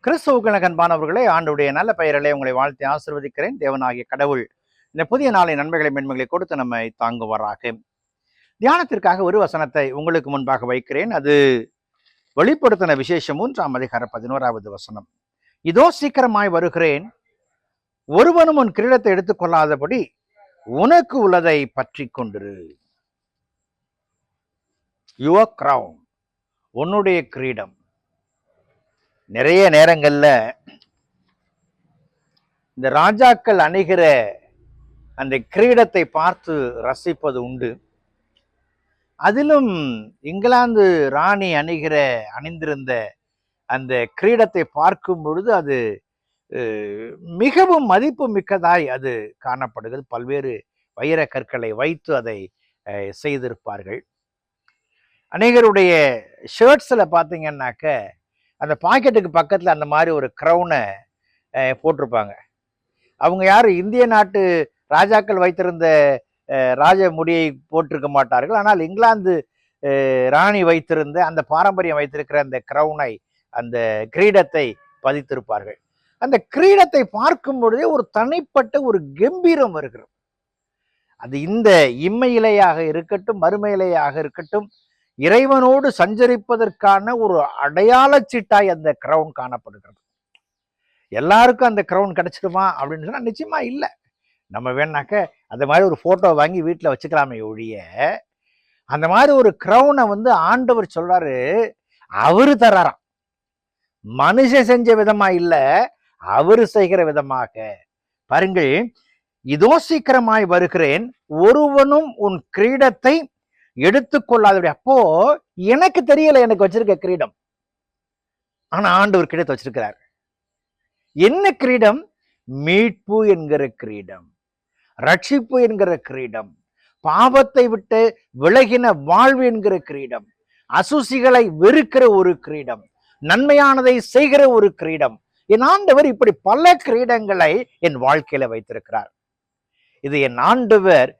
கிறிஸ்துவுக்கு அன்பானவர்களே, ஆண்டுடைய நல்ல பெயரிலே உங்களை வாழ்த்தி ஆசீர்வதிக்கிறேன். தேவனாகிய கடவுள் இந்த புதிய நாளை நன்மைகளை மென்மைகளை கொடுத்து நம்மை தாங்குவாராக. தியானத்திற்காக ஒரு வசனத்தை உங்களுக்கு முன்பாக வைக்கிறேன். அது வெளிப்படுத்தின விசேஷம் 3 வசனம். இதோ சீக்கிரமாய் வருகிறேன், ஒருவனும் உன் கிரீடத்தை எடுத்துக்கொள்ளாதபடி உனக்கு உள்ளதை பற்றி கொண்டிரு. யுவர் கிரவுன், உன்னுடைய கிரீடம். நிறைய நேரங்கள்ல இந்த ராஜாக்கள் அணிகிற அந்த கிரீடத்தை பார்த்து ரசிப்பது உண்டு. அதிலும் இங்கிலாந்து ராணி அணிந்திருந்த அந்த கிரீடத்தை பார்க்கும் பொழுது அது மிகவும் மதிப்பு மிக்கதாய் அது காணப்படுகிறது. பல்வேறு வைர கற்களை வைத்து அதை செய்திருப்பார்கள். அநேகருடைய ஷர்ட்ஸ்ல பார்த்தீங்கன்னாக்க அந்த பாக்கெட்டுக்கு பக்கத்துல அந்த மாதிரி ஒரு கிரவுனை போட்டிருப்பாங்க. அவங்க யாரும் இந்திய நாட்டு ராஜாக்கள் வைத்திருந்த ராஜ முடியை போட்டிருக்க மாட்டார்கள். ஆனால் இங்கிலாந்து ராணி வைத்திருந்த அந்த பாரம்பரியம் வைத்திருக்கிற அந்த கிரவுனை, அந்த கிரீடத்தை பதித்திருப்பார்கள். அந்த கிரீடத்தை பார்க்கும் பொழுதே ஒரு தனிப்பட்ட ஒரு கம்பீரம் வருகிறது. அது இந்த இம்மையிலையாக இருக்கட்டும், மறுமையிலையாக இருக்கட்டும், இறைவனோடு சஞ்சரிப்பதற்கான ஒரு அடையாள சீட்டாய் அந்த கிரவுன் காணப்படுகிறது. எல்லாருக்கும் அந்த கிரவுன் கிடைச்சிடுமா அப்படின்னு சொன்னா நிச்சயமா இல்லை. நம்ம வேணாக்க அந்த மாதிரி ஒரு போட்டோ வாங்கி வீட்டில் வச்சுக்கலாமே ஒழிய, அந்த மாதிரி ஒரு கிரவுனை ஆண்டவர் சொல்றாரு, அவரு தராராம். மனுஷன் செஞ்ச விதமா இல்ல, அவரு செய்கிற விதமாக. பாருங்கள், இதோ சீக்கிரமாய் வருகிறேன், ஒருவனும் உன் கிரீடத்தை எடுத்துக்கொள்ளாதபடி. அப்போ எனக்கு தெரியல எனக்கு வச்சிருக்க கிரீடம், ஆனா ஆண்டவர் கிரீடத்தை வச்சிருக்கிறார். என்ன கிரீடம்? மீட்பு என்கிற கிரீடம், ரட்சிப்பு என்கிற கிரீடம், பாவத்தை விட்டு விலகின வாழ்வு என்கிற கிரீடம், அசுசிகளை வெறுக்கிற ஒரு கிரீடம், நன்மையானதை செய்கிற ஒரு கிரீடம். என் ஆண்டவர் இப்படி பல கிரீடங்களை என் வாழ்க்கையில வைத்திருக்கிறார். இது என் ஆண்டவர்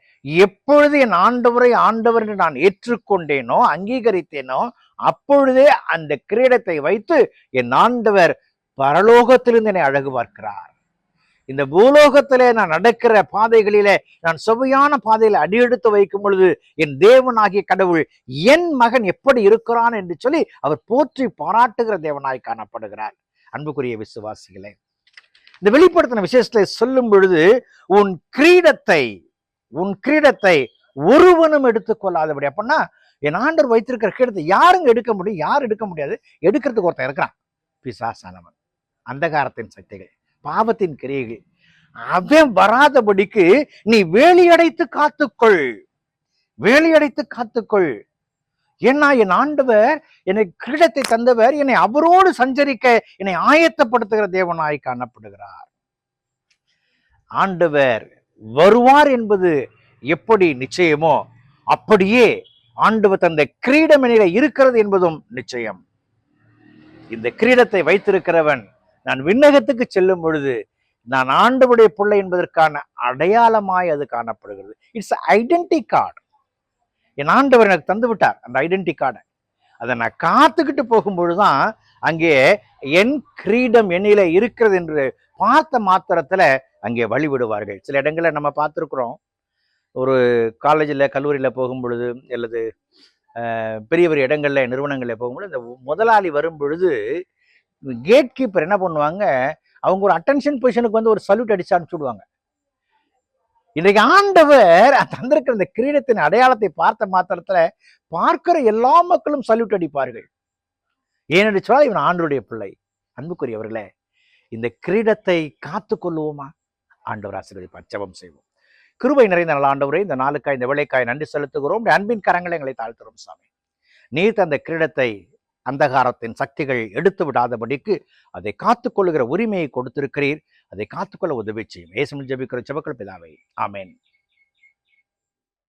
எப்பொழுது என் ஆண்டவரை ஆண்டவர் என்று நான் ஏற்றுக்கொண்டேனோ, அங்கீகரித்தேனோ, அப்பொழுதே அந்த கிரீடத்தை வைத்து என் ஆண்டவர் பரலோகத்திலிருந்து என்னை அழகு பார்க்கிறார். இந்த பூலோகத்திலே நான் நடக்கிற பாதைகளிலே, நான் சுவையான பாதையில அடியெடுத்து வைக்கும் பொழுது என் தேவனாகிய கடவுள் என் மகன் எப்படி இருக்கிறான் என்று சொல்லி அவர் போற்றி பாராட்டுகிற தேவனாய் காணப்படுகிறார். அன்புக்குரிய விசுவாசிகளே, இந்த வெளிப்படுத்தின விசேஷத்தை சொல்லும் பொழுது உன் கிரீடத்தை ஒருவனும் எடுத்துக்கொள்ளாதபடி. அப்படின்னா என் ஆண்டவர் வைத்திருக்கிற கிரீடத்தை யாருங்க எடுக்க முடியும்? யார் எடுக்க முடியாது. எடுக்கிறதுக்கு ஒருத்தன் இருக்கிறான், பிசாசானவன், அந்தகாரத்தின் சக்திகள், பாவத்தின் கிரியைகள். அவன் வராதபடிக்கு நீ வேலியடைத்து காத்துக்கொள். ஏன்னா என் ஆண்டவர் என்னை கிரீடத்தை தந்தவர், என்னை அவரோடு சஞ்சரிக்க என்னை ஆயத்தப்படுத்துகிற தேவனாய் காணப்படுகிறார். ஆண்டவர் வருவார் என்பது எப்படி நிச்சயமோ, அப்படியே ஆண்டவர் தந்த கிரீடம் என்னில இருக்கிறது என்பதும் நிச்சயம். இந்த கிரீடத்தை வைத்திருக்கிறவன் நான் விண்ணகத்துக்கு செல்லும் பொழுது நான் ஆண்டவருடைய பிள்ளை என்பதற்கான அடையாளமாய் அது காணப்படுகிறது. It's identity card. என் ஆண்டவர் எனக்கு தந்து விட்டார் அந்த ஐடென்டி கார்டை. அதை நான் காத்துக்கிட்டு போகும்பொழுதுதான் அங்கே என் கிரீடம் என்னில இருக்கிறது என்று பார்த்த மாத்திரத்துல அங்கே வழிவிடுவார்கள். சில இடங்களை நம்ம பார்த்துருக்குறோம். ஒரு காலேஜில் கல்லூரியில் போகும் பொழுது, அல்லது பெரிய பெரிய இடங்கள்ல நிறுவனங்களில் போகும்பொழுது, இந்த முதலாளி வரும் பொழுது கேட் கீப்பர் என்ன பண்ணுவாங்க, அவங்க ஒரு அட்டென்ஷன் பொசிஷனுக்கு ஒரு சல்யூட் அடிச்சு அனுப்பிச்சுடுவாங்க. இன்றைக்கு ஆண்டவர் தந்திருக்கிற இந்த கிரீடத்தின் அடையாளத்தை பார்த்த மாத்திரத்துல பார்க்கிற எல்லா மக்களும் சல்யூட் அடிப்பார்கள். ஏனென்று சொன்னால் இவன் ஆண்டவருடைய பிள்ளை. அன்புக்குரியவர்களே, இந்த கிரீடத்தை காத்து கொள்ளுவோமா? ஆண்டவர் ஆசீர்வதிப்பார். ஜெபம் செய்வோம். கிருபை நிறைந்த நல்ல ஆண்டவரே, இந்த நாளுக்காய் இந்த வேளைக்காய் நன்றி செலுத்துகிறோம். அன்பின் கரங்களை எங்களை தாழ்த்துறோம் சாமி. நீர் தந்த கிரீடத்தை அந்தகாரத்தின் சக்திகள் எடுத்து விடாதபடிக்கு அதை காத்துக்கொள்ளுகிற உரிமையை கொடுத்திருக்கிறீர். அதை காத்துக்கொள்ள உதவி செய்யும். இயேசுவில் ஜெபிக்கிற ஜெபங்கள் பிதாவே, ஆமென்.